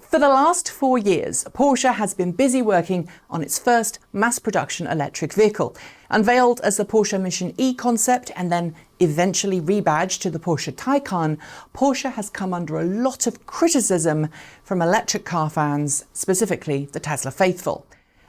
For the last 4 years, Porsche has been busy working on its first mass-production electric vehicle. Unveiled as the Porsche Mission E concept and then eventually rebadged to the Porsche Taycan, Porsche has come under a lot of criticism from electric car fans, specifically the Tesla faithful.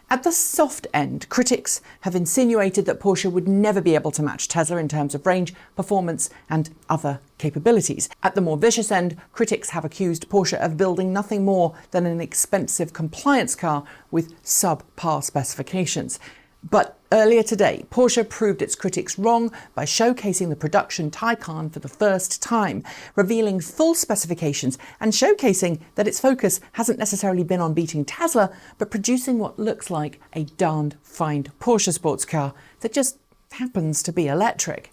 At the soft end, critics have insinuated that Porsche would never be able to match Tesla in terms of range, performance and other capabilities. At the more vicious end, critics have accused Porsche of building nothing more than an expensive compliance car with subpar specifications. But earlier today, Porsche proved its critics wrong by showcasing the production Taycan for the first time, revealing full specifications and showcasing that its focus hasn't necessarily been on beating Tesla, but producing what looks like a darned fine Porsche sports car that just happens to be electric.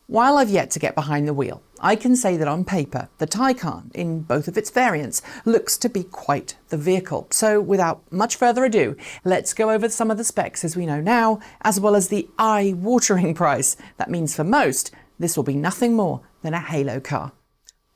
While I've yet to get behind the wheel, I can say that on paper, the Taycan, in both of its variants, looks to be quite the vehicle. So without much further ado, let's go over some of the specs as we know now, as well as the eye-watering price. That means for most, this will be nothing more than a halo car.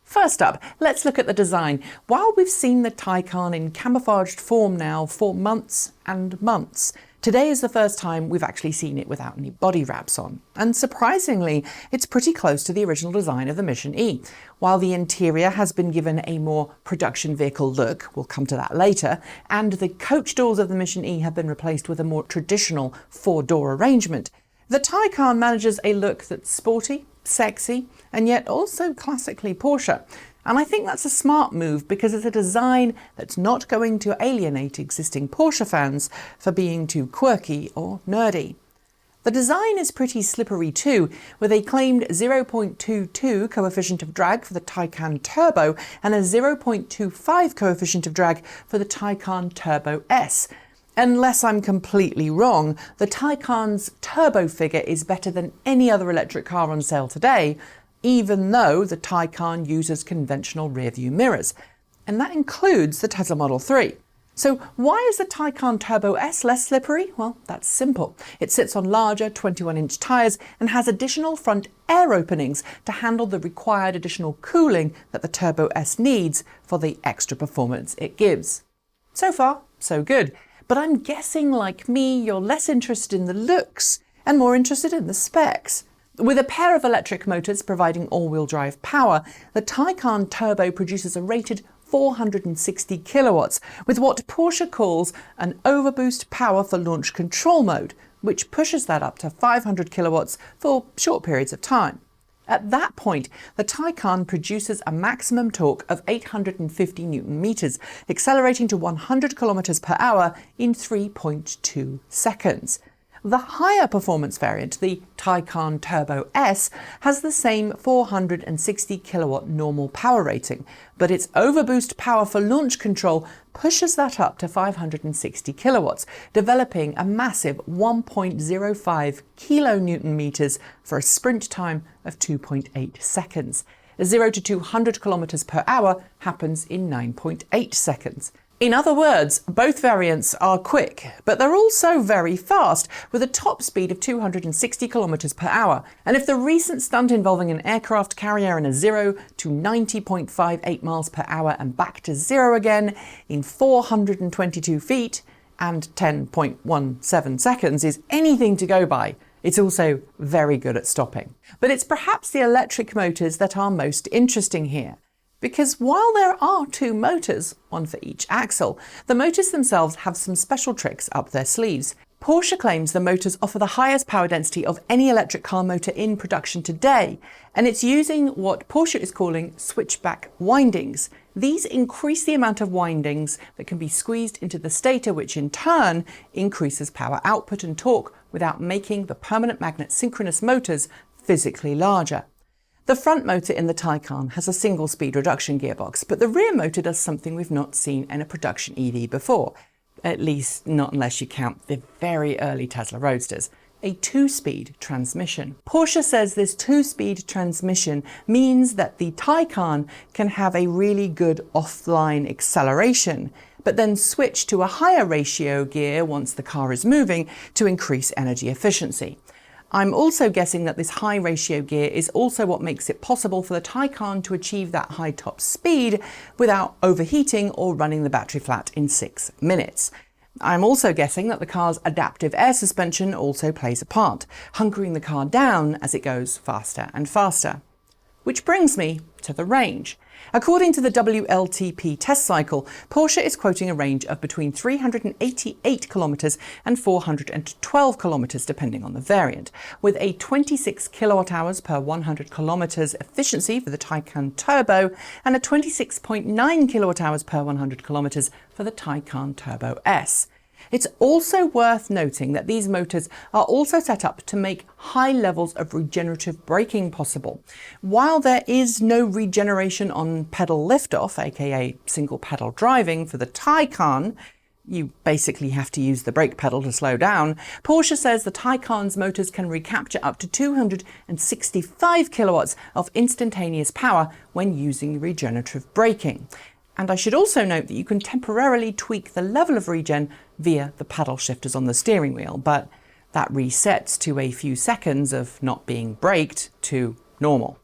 First up, let's look at the design. While we've seen the Taycan in camouflaged form now for months and months, today is the first time we've actually seen it without any body wraps on. And surprisingly, it's pretty close to the original design of the Mission E. While the interior has been given a more production vehicle look, we'll come to that later, and the coach doors of the Mission E have been replaced with a more traditional 4-door arrangement, the Taycan manages a look that's sporty, sexy, and yet also classically Porsche. And I think that's a smart move because it's a design that's not going to alienate existing Porsche fans for being too quirky or nerdy. The design is pretty slippery too, with a claimed 0.22 coefficient of drag for the Taycan Turbo and a 0.25 coefficient of drag for the Taycan Turbo S. Unless I'm completely wrong, the Taycan's turbo figure is better than any other electric car on sale today, even though the Taycan uses conventional rear-view mirrors. And that includes the Tesla Model 3. So why is the Taycan Turbo S less slippery? Well, that's simple. It sits on larger 21-inch tyres and has additional front air openings to handle the required additional cooling that the Turbo S needs for the extra performance it gives. So far, so good. But I'm guessing, like me, you're less interested in the looks and more interested in the specs. With a pair of electric motors providing all-wheel drive power, the Taycan Turbo produces a rated 460 kilowatts, with what Porsche calls an overboost power for launch control mode, which pushes that up to 500 kilowatts for short periods of time. At that point, the Taycan produces a maximum torque of 850 Newton meters, accelerating to 100 kilometers per hour in 3.2 seconds. The higher performance variant, the Taycan Turbo S, has the same 460 kilowatt normal power rating, but its overboost power for launch control pushes that up to 560 kilowatts, developing a massive 1.05 kilonewton meters for a sprint time of 2.8 seconds. 0 to 200 kilometers per hour happens in 9.8 seconds. In other words, both variants are quick, but they're also very fast, with a top speed of 260 kilometers per hour. And if the recent stunt involving an aircraft carrier in a 0 to 90.58 miles per hour and back to 0 again in 422 feet and 10.17 seconds is anything to go by, it's also very good at stopping. But it's perhaps the electric motors that are most interesting here. Because while there are 2 motors, one for each axle, the motors themselves have some special tricks up their sleeves. Porsche claims the motors offer the highest power density of any electric car motor in production today, and it's using what Porsche is calling switchback windings. These increase the amount of windings that can be squeezed into the stator, which in turn increases power output and torque without making the permanent magnet synchronous motors physically larger. The front motor in the Taycan has a single-speed reduction gearbox, but the rear motor does something we've not seen in a production EV before. At least not unless you count the very early Tesla Roadsters. A 2-speed transmission. Porsche says this 2-speed transmission means that the Taycan can have a really good offline acceleration, but then switch to a higher ratio gear once the car is moving to increase energy efficiency. I'm also guessing that this high ratio gear is also what makes it possible for the Taycan to achieve that high top speed without overheating or running the battery flat in 6 minutes. I'm also guessing that the car's adaptive air suspension also plays a part, hunkering the car down as it goes faster and faster. Which brings me to the range. According to the WLTP test cycle, Porsche is quoting a range of between 388 kilometres and 412 kilometres depending on the variant, with a 26 kilowatt-hours per 100 kilometres efficiency for the Taycan Turbo and a 26.9 kilowatt-hours per 100 kilometres for the Taycan Turbo S. It's also worth noting that these motors are also set up to make high levels of regenerative braking possible. While there is no regeneration on pedal liftoff, aka single pedal driving, for the Taycan, you basically have to use the brake pedal to slow down, Porsche says the Taycan's motors can recapture up to 265 kilowatts of instantaneous power when using regenerative braking. And I should also note that you can temporarily tweak the level of regen via the paddle shifters on the steering wheel, but that resets to a few seconds of not being braked to normal.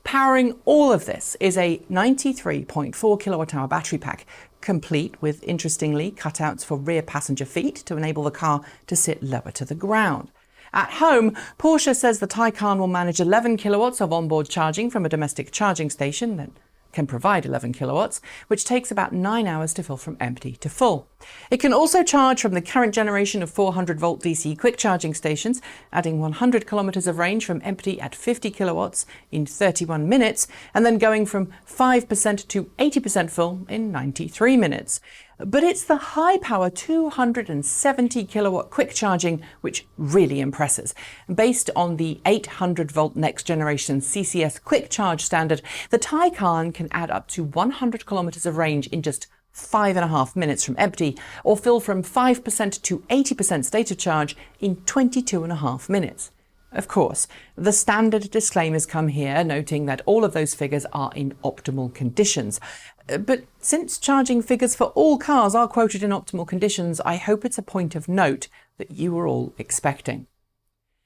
Powering all of this is a 93.4 kilowatt-hour battery pack, complete with, interestingly, cutouts for rear passenger feet to enable the car to sit lower to the ground. At home, Porsche says the Taycan will manage 11 kilowatts of onboard charging from a domestic charging station that can provide 11 kilowatts, which takes about 9 hours to fill from empty to full. It can also charge from the current generation of 400-volt DC quick charging stations, adding 100 kilometers of range from empty at 50 kilowatts in 31 minutes, and then going from 5% to 80% full in 93 minutes. But it's the high-power 270 kilowatt quick charging which really impresses. Based on the 800-volt next-generation CCS quick charge standard, the Taycan can add up to 100 kilometers of range in just 5.5 minutes from empty, or fill from 5% to 80% state of charge in 22.5 minutes. Of course, the standard disclaimers come here, noting that all of those figures are in optimal conditions. But since charging figures for all cars are quoted in optimal conditions, I hope it's a point of note that you were all expecting.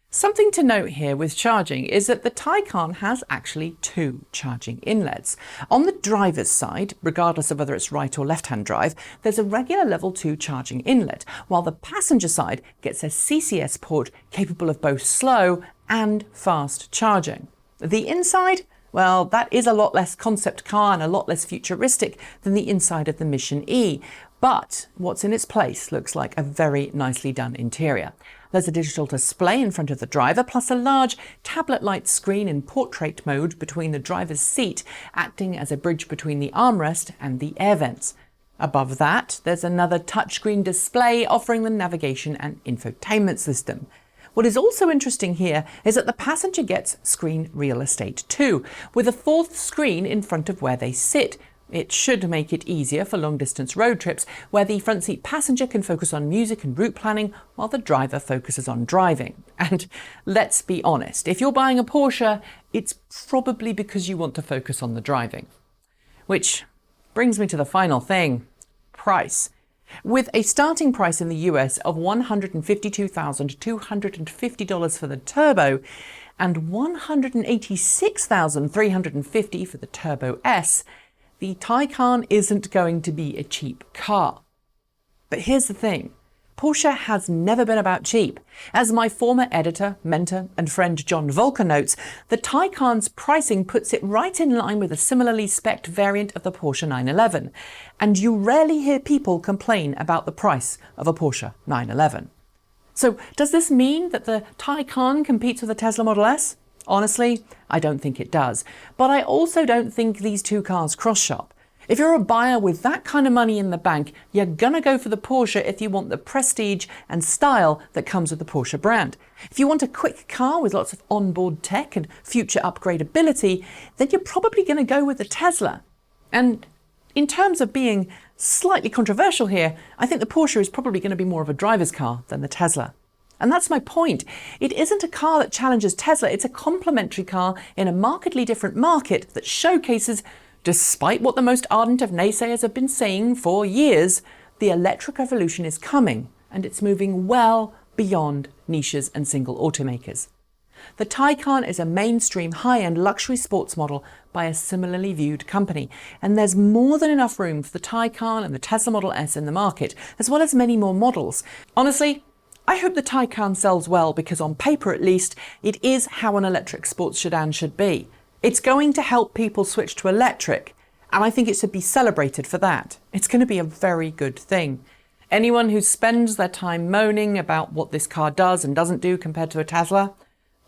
Something to note here with charging is that the Taycan has actually 2 charging inlets. On the driver's side, regardless of whether it's right or left-hand drive, there's a regular level 2 charging inlet, while the passenger side gets a CCS port capable of both slow and fast charging. The inside? Well, that is a lot less concept car and a lot less futuristic than the inside of the Mission E. But what's in its place looks like a very nicely done interior. There's a digital display in front of the driver, plus a large tablet-like screen in portrait mode between the driver's seat, acting as a bridge between the armrest and the air vents. Above that, there's another touchscreen display offering the navigation and infotainment system. What is also interesting here is that the passenger gets screen real estate too, with a 4th screen in front of where they sit. It should make it easier for long-distance road trips, where the front seat passenger can focus on music and route planning, while the driver focuses on driving. And let's be honest, if you're buying a Porsche, it's probably because you want to focus on the driving. Which brings me to the final thing: price. With a starting price in the US of $152,250 for the Turbo and $186,350 for the Turbo S, the Taycan isn't going to be a cheap car. But here's the thing. Porsche has never been about cheap. As my former editor, mentor and friend John Volker notes, the Taycan's pricing puts it right in line with a similarly spec'd variant of the Porsche 911. And you rarely hear people complain about the price of a Porsche 911. So does this mean that the Taycan competes with the Tesla Model S? Honestly, I don't think it does. But I also don't think these two cars cross-shop. If you're a buyer with that kind of money in the bank, you're gonna go for the Porsche if you want the prestige and style that comes with the Porsche brand. If you want a quick car with lots of onboard tech and future upgradability, then you're probably gonna go with the Tesla. And in terms of being slightly controversial here, I think the Porsche is probably gonna be more of a driver's car than the Tesla. And that's my point. It isn't a car that challenges Tesla, it's a complementary car in a markedly different market that showcases, despite what the most ardent of naysayers have been saying for years, the electric revolution is coming, and it's moving well beyond niches and single automakers. The Taycan is a mainstream high-end luxury sports model by a similarly viewed company, and there's more than enough room for the Taycan and the Tesla Model S in the market, as well as many more models. Honestly, I hope the Taycan sells well because on paper at least, it is how an electric sports sedan should be. It's going to help people switch to electric, and I think it should be celebrated for that. It's going to be a very good thing. Anyone who spends their time moaning about what this car does and doesn't do compared to a Tesla,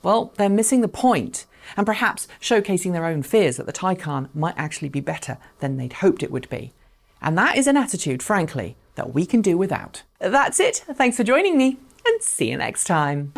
well, they're missing the point, and perhaps showcasing their own fears that the Taycan might actually be better than they'd hoped it would be. And that is an attitude, frankly, that we can do without. That's it. Thanks for joining me, and see you next time.